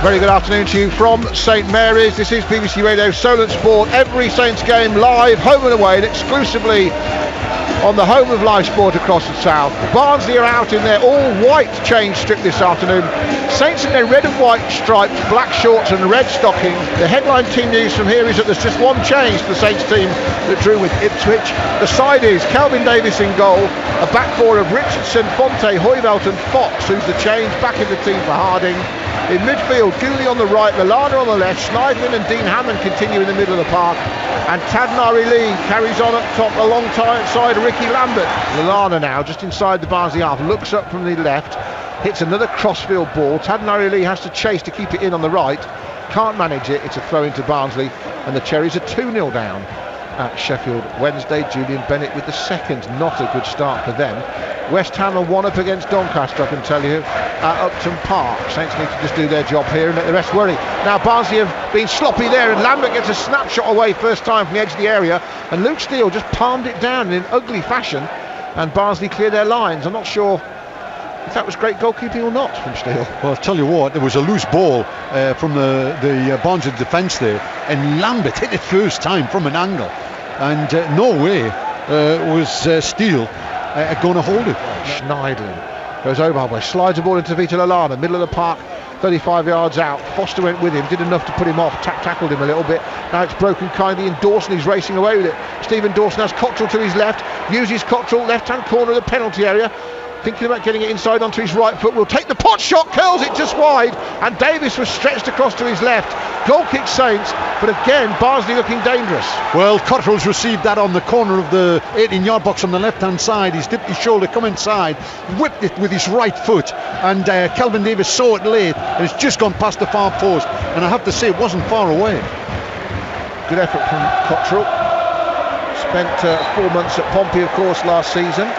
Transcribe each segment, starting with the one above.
Very good afternoon to you from St Mary's. This is BBC Radio Solent Sport. Every Saints game live, home and away, and exclusively on the home of live sport across the south. Barnsley are out in their all-white change strip this afternoon. Saints in their red and white stripes, black shorts and red stockings. The headline team news from here is that there's just one change to the Saints team that drew with Ipswich. The side is Kelvin Davis in goal, a back four of Richardson, Fonte, Hoyvelt and Fox, who's the change back in the team for Harding. In midfield, Gooley on the right, Lallana on the left, Schneidlin and Dean Hammond continue in the middle of the park, and Tadnari Lee carries on up top alongside Ricky Lambert. Lallana now just inside the Barnsley half, looks up from the left, hits another crossfield ball. Tadnari Lee has to chase to keep it in on the right, can't manage it. It's a throw into Barnsley, and the Cherries are 2-0 down at Sheffield Wednesday. Julian Bennett with the second, not a good start for them. West Ham are 1-up against Doncaster, I can tell you, at Upton Park. Saints need to just do their job here and let the rest worry. Now Barnsley have been sloppy there, and Lambert gets a snapshot away first time from the edge of the area, and Luke Steele just palmed it down in ugly fashion, and Barnsley clear their lines. I'm not sure if that was great goalkeeping or not from Steele. Well, I'll tell you what, there was a loose ball from the Barnsley defence there, and Lambert hit it first time from an angle, and no way was Steele going to hold it. Schneidlin goes over halfway, slides the ball into Vita Lallana, middle of the park, 35 yards out. Foster went with him, did enough to put him off, tackled him a little bit. Now it's broken kindly, and Dawson is racing away with it. Stephen Dawson has Cottrell to his left, uses Cottrell, left-hand corner of the penalty area, thinking about getting it inside onto his right foot, will take the pot shot, curls it just wide, and Davis was stretched across to his left. Goal kick Saints, but again Barnsley looking dangerous. Well, Cottrell's received that on the corner of the 18-yard box on the left-hand side. He's dipped his shoulder, come inside, whipped it with his right foot, and Kelvin Davis saw it late, and it's just gone past the far post, and I have to say it wasn't far away. Good effort from Cottrell. Spent 4 months at Pompey, of course, last season.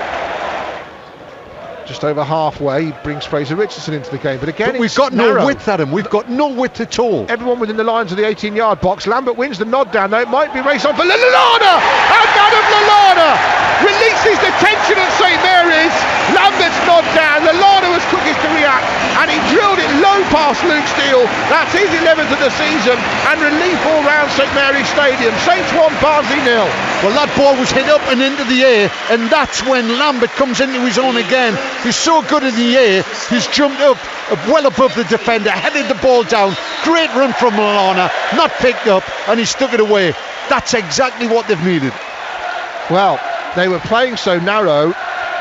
Just over halfway, he brings Fraser Richardson into the game, but again we've got narrow. No width, Adam. We've got no width at all. Everyone within the lines of the 18-yard box. Lambert wins the nod down, though it might be race on for Lallana, and Adam Lallana releases the tension at St Mary's. Lambert's nod down, Lallana was quickest to react, and he drilled it low past Luke Steele. That's his 11th of the season, and relief all round St Mary's Stadium. Saints 1, Barnsley 0. Well, that ball was hit up and into the air, and that's when Lambert comes into his own again. He's so good in the air, he's jumped up well above the defender, headed the ball down. Great run from Lallana, not picked up, and he stuck it away. That's exactly what they've needed. Well, they were playing so narrow.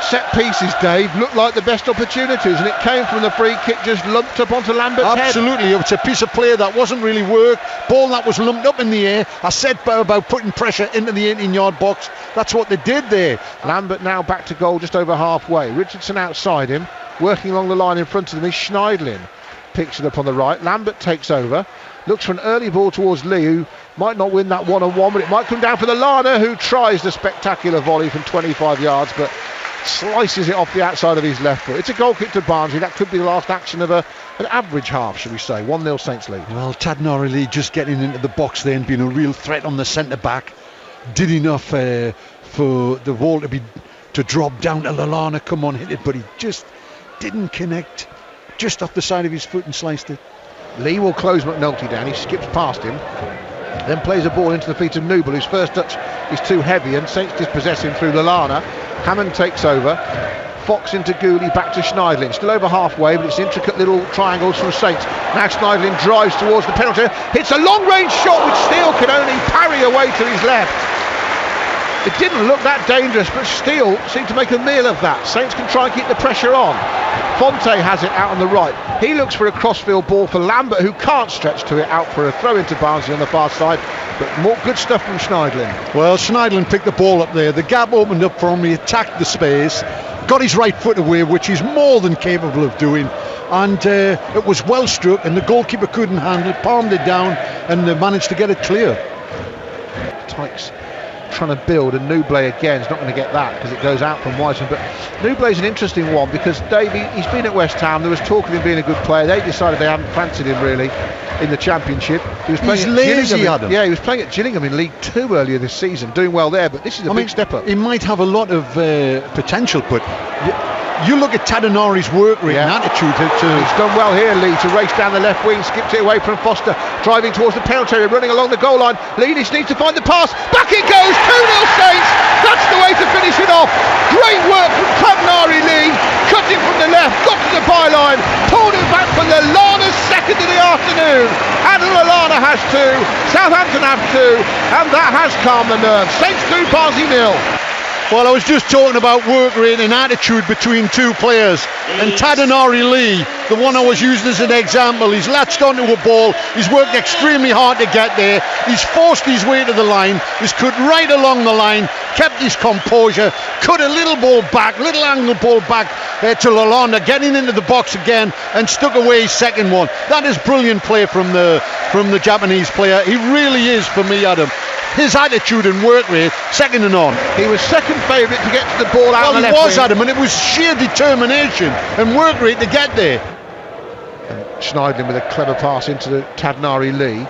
Set pieces, Dave, looked like the best opportunities, and it came from the free kick just lumped up onto Lambert's head. Absolutely, it's a piece of play that wasn't really work. Ball that was lumped up in the air. I said about putting pressure into the 18-yard box. That's what they did there. Lambert now back to goal just over halfway. Richardson outside him, working along the line in front of them is Schneidlin. Picks it up on the right. Lambert takes over, looks for an early ball towards Lee, who might not win that one-on-one, but it might come down for Lallana, who tries the spectacular volley from 25 yards, but slices it off the outside of his left foot. It's a goal kick to Barnsley. That could be the last action of an average half, shall we say. 1-0 Saints lead. Well, Tadnari Lee just getting into the box there and being a real threat on the centre-back. Did enough for the ball to drop down to Lallana, come on, hit it, but he just didn't connect. Just off the side of his foot and sliced it. Lee will close McNulty down. He skips past him, then plays a ball into the feet of Noble, whose first touch is too heavy, and Saints dispossess him through Lallana. Hammond takes over. Fox into Gooley, back to Schneidlin. Still over halfway, but it's intricate little triangles from Saints. Now Schneidlin drives towards the penalty. Hits a long-range shot which Steele can only parry away to his left. It didn't look that dangerous, but Steele seemed to make a meal of that. Saints can try and keep the pressure on. Fonte has it out on the right. He looks for a crossfield ball for Lambert, who can't stretch to it, out for a throw into Barnsley on the far side. But more good stuff from Schneidlin. Well, Schneidlin picked the ball up there. The gap opened up for him. He attacked the space, got his right foot away, which he's more than capable of doing. And it was well struck, and the goalkeeper couldn't handle it, palmed it down, and they managed to get it clear. Tykes trying to build, and Nouble again is not going to get that because it goes out from Whiteman. But Nouble's an interesting one because Davey, he's been at West Ham. There was talk of him being a good player. They decided they hadn't fancied him really in the Championship. He was playing at Gillingham. He was playing at Gillingham in League 2 earlier this season, doing well there. But this is a big step up. He might have a lot of potential, but you look at Tadanari's work rate and attitude. He's done well here, Lee, to race down the left wing, skipped it away from Foster, driving towards the penalty area, running along the goal line. Lee needs to find the pass. Back it goes, 2-0 Saints. That's the way to finish it off. Great work from Tadanari Lee. Cut it from the left, got to the byline, pulled it back for Lallana's second of the afternoon. Adam Lallana has 2, Southampton have 2, and that has calmed the nerves. Saints 2, Barnsley 0. Well, I was just talking about work rate and attitude between two players, and Tadanari Lee, the one I was using as an example, he's latched onto a ball, he's worked extremely hard to get there, he's forced his way to the line, he's cut right along the line, kept his composure, cut a little ball back, little angle ball back to Lallana, getting into the box again and stuck away his second one. That is brilliant play from the Japanese player. He really is, for me, Adam. His attitude and work rate, second to none. He was second favourite to get to the ball out on the left wing. He was, wing. Adam, and it was sheer determination and work rate to get there. And Schneidlin with a clever pass into the Tadanari Lee.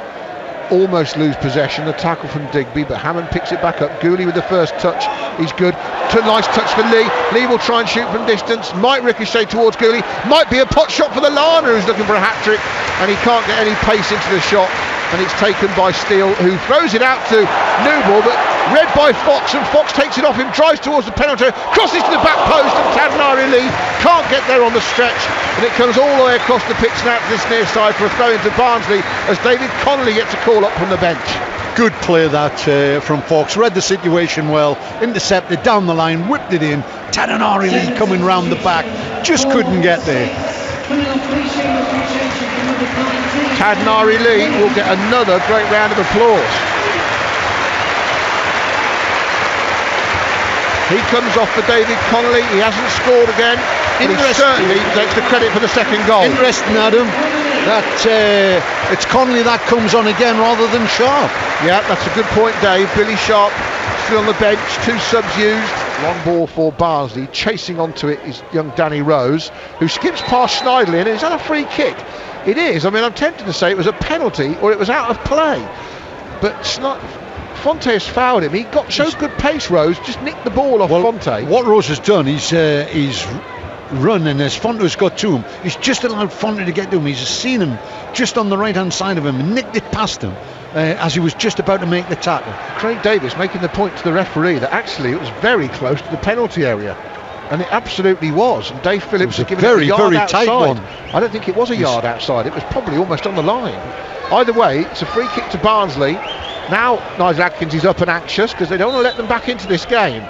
Almost lose possession, a tackle from Digby, but Hammond picks it back up. Gooley with the first touch, he's good. Nice touch for Lee. Lee will try and shoot from distance, might ricochet towards Gooley, might be a pot shot for Lallana, who's looking for a hat-trick, and he can't get any pace into the shot, and it's taken by Steele, who throws it out to Newball, but read by Fox, and Fox takes it off him, drives towards the penalty, crosses to the back post, and Tadanari Lee can't get there on the stretch, and it comes all the way across the pitch now to this near side for a throw into Barnsley, as David Connolly gets a call up from the bench. Good play that from Fox, read the situation well, intercepted down the line, whipped it in. Tadanari Lee coming round the back, just couldn't get there. Tadanari Lee will get another great round of applause. He comes off for David Connolly. He hasn't scored again, but he certainly takes the credit for the second goal. Interesting, Adam, that it's Connolly that comes on again rather than Sharp. Yeah, that's a good point, Dave. Billy Sharp still on the bench, 2 subs used. Long ball for Barnsley. Chasing onto it is young Danny Rose, who skips past Schneidlin, and is that a free kick? It is. I mean, I'm tempted to say it was a penalty or it was out of play, but Fonte has fouled him. He showed good pace, Rose, just nicked the ball off Fonte. What Rose has done, he's run, and as Fonte has got to him, he's just allowed Fonte to get to him. He's seen him just on the right hand side of him and nicked it past him as he was just about to make the tackle. Craig Davis making the point to the referee that actually it was very close to the penalty area, and it absolutely was. And Dave Phillips has given it a yard outside. Tight one. I don't think it was a yard outside. It was probably almost on the line. Either way, it's a free kick to Barnsley. Now Nigel Adkins is up and anxious because they don't want to let them back into this game.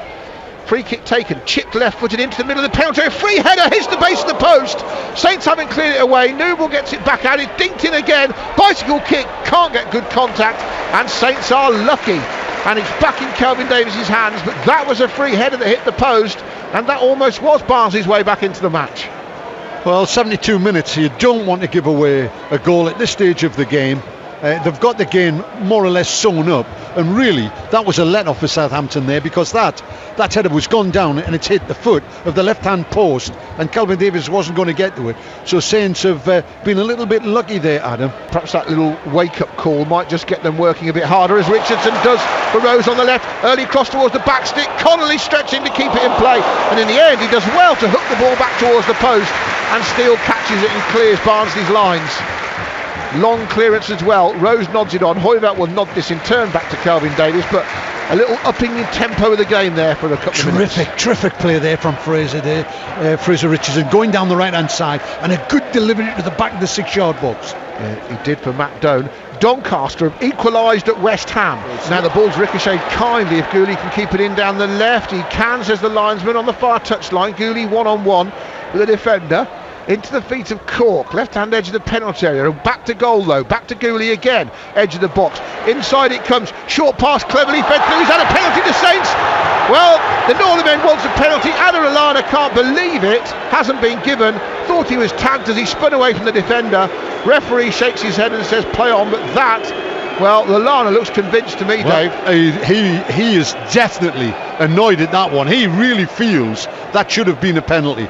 Free kick taken, chipped left-footed into the middle of the penalty, a free header hits the base of the post. Saints haven't cleared it away. Newball gets it back out, it's dinked in again. Bicycle kick, can't get good contact, and Saints are lucky. And it's back in Kelvin Davis's hands, but that was a free header that hit the post, and that almost was Barnsley's way back into the match. Well, 72 minutes, you don't want to give away a goal at this stage of the game. They've got the game more or less sewn up, and really that was a let-off for Southampton there, because that header was gone down and it's hit the foot of the left-hand post, and Kelvin Davis wasn't going to get to it. So Saints have been a little bit lucky there, Adam. Perhaps that little wake-up call might just get them working a bit harder, as Richardson does for Rose on the left. Early cross towards the back stick, Connolly stretching to keep it in play, and in the end he does well to hook the ball back towards the post, and Steele catches it and clears Barnsley's lines. Long clearance as well. Rose nods it on. Hoyvelt will nod this in turn back to Kelvin Davis, but a little upping in tempo of the game there for a couple of minutes. Terrific play there from Fraser Richardson, going down the right hand side, and a good delivery to the back of the 6-yard box. Yeah, he did for Matt Doan. Doncaster have equalised at West Ham. Now the ball's ricocheted kindly. If Gooley can keep it in down the left, he can, says the linesman on the far touchline. Gooley 1-on-1 with a defender. Into the feet of Cork, left-hand edge of the penalty area, and back to goal though, back to Gooley again, edge of the box, inside it comes, short pass cleverly fed through, he's had a penalty to Saints. Well, the Northern end wants a penalty, Adam Lallana can't believe it, hasn't been given, thought he was tagged as he spun away from the defender, referee shakes his head and says play on, but Lallana looks convinced to me, Dave. He is definitely annoyed at that one. He really feels that should have been a penalty.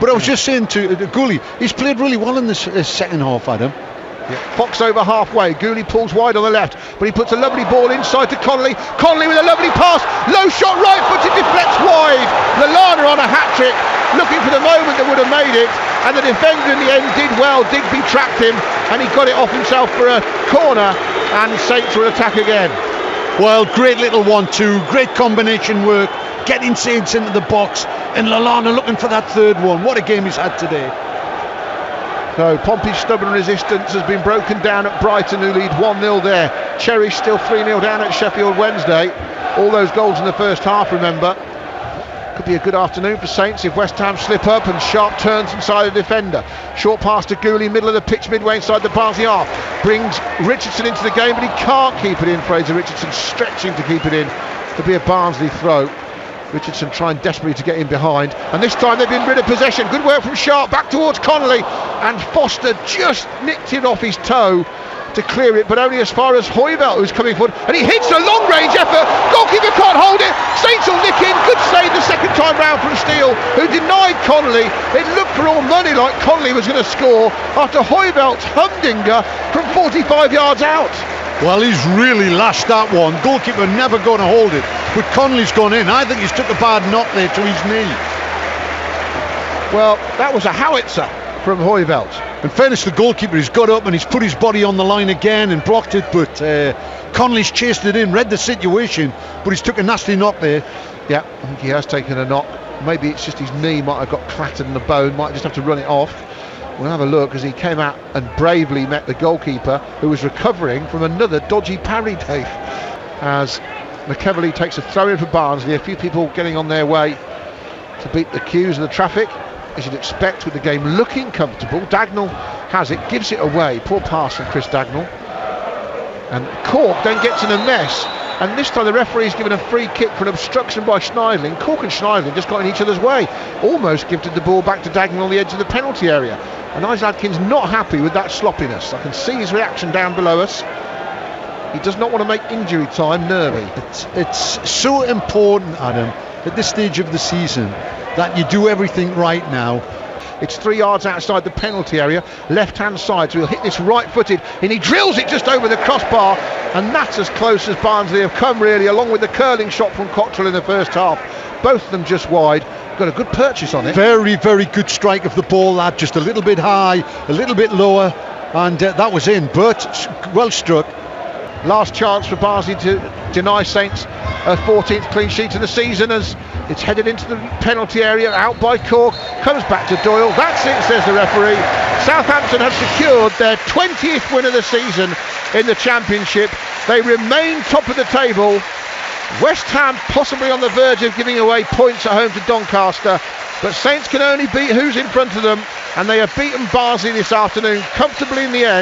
But I was just saying to Gooley, he's played really well in this second half, Adam. Yeah. Fox over halfway, Gooley pulls wide on the left, but he puts a lovely ball inside to Connolly with a lovely pass, low shot, right footed, deflects wide. Lallana on a hat-trick, looking for the moment that would have made it, and the defender in the end did well. Digby trapped him and he got it off himself for a corner, and Saints will attack again. Well, great little 1-2, great combination work, getting Saints into the box, and Lallana looking for that third one. What a game he's had today. So Pompey's stubborn resistance has been broken down at Brighton, who lead 1-0 there. Cherry still 3-0 down at Sheffield Wednesday. All those goals in the first half, remember. Could be a good afternoon for Saints if West Ham slip up and Sharp turns inside the defender. Short pass to Gooley, middle of the pitch, midway inside the Barnsley half. Brings Richardson into the game, but he can't keep it in. Fraser Richardson stretching to keep it in. To be a Barnsley throw. Richardson trying desperately to get in behind, and this time they've been rid of possession. Good work from Sharp, back towards Connolly, and Foster just nicked it off his toe to clear it, but only as far as Hoivelt, who's coming forward, and he hits a long range effort. Goalkeeper can't hold it. Saints will nick in. Good save the second time round from Steele, who denied Connolly. It looked for all money like Connolly was going to score after Hoivelt's humdinger from 45 yards out. Well, he's really lashed that one. Goalkeeper never going to hold it, but Connolly's gone in. I think he's took a bad knock there to his knee. Well, that was a howitzer from Hoivelt. In fairness to the goalkeeper, he's got up and he's put his body on the line again and blocked it, but Connolly's chased it in, read the situation, but he's took a nasty knock there. Yeah, I think he has taken a knock. Maybe it's just his knee might have got clattered in the bone, might just have to run it off. We'll have a look as he came out and bravely met the goalkeeper, who was recovering from another dodgy parry, Dave. As McEverley takes a throw in for Barnsley, a few people getting on their way to beat the queues of the traffic, as you'd expect, with the game looking comfortable. Dagnall has it, gives it away. Poor pass from Chris Dagnall. And Cork then gets in a mess. And this time the referee's given a free kick for an obstruction by Schneidling. Cork and Schneidling just got in each other's way. Almost gifted the ball back to Dagnall on the edge of the penalty area. And Isaac Adkins not happy with that sloppiness. I can see his reaction down below us. He does not want to make injury time nervy. It's so important, Adam, at this stage of the season, that you do everything right now. It's 3 yards outside the penalty area, left-hand side, so he'll hit this right-footed, and he drills it just over the crossbar, and that's as close as Barnsley have come, really, along with the curling shot from Cottrell in the first half. Both of them just wide. Got a good purchase on it. Very, very good strike of the ball, lad. Just a little bit high, a little bit lower, and that was in, but well struck. Last chance for Barnsley to deny Saints a 14th clean sheet of the season, as it's headed into the penalty area, out by Cork, comes back to Doyle. That's it, says the referee. Southampton have secured their 20th win of the season in the Championship. They remain top of the table. West Ham possibly on the verge of giving away points at home to Doncaster, but Saints can only beat who's in front of them, and they have beaten Barnsley this afternoon comfortably in the end.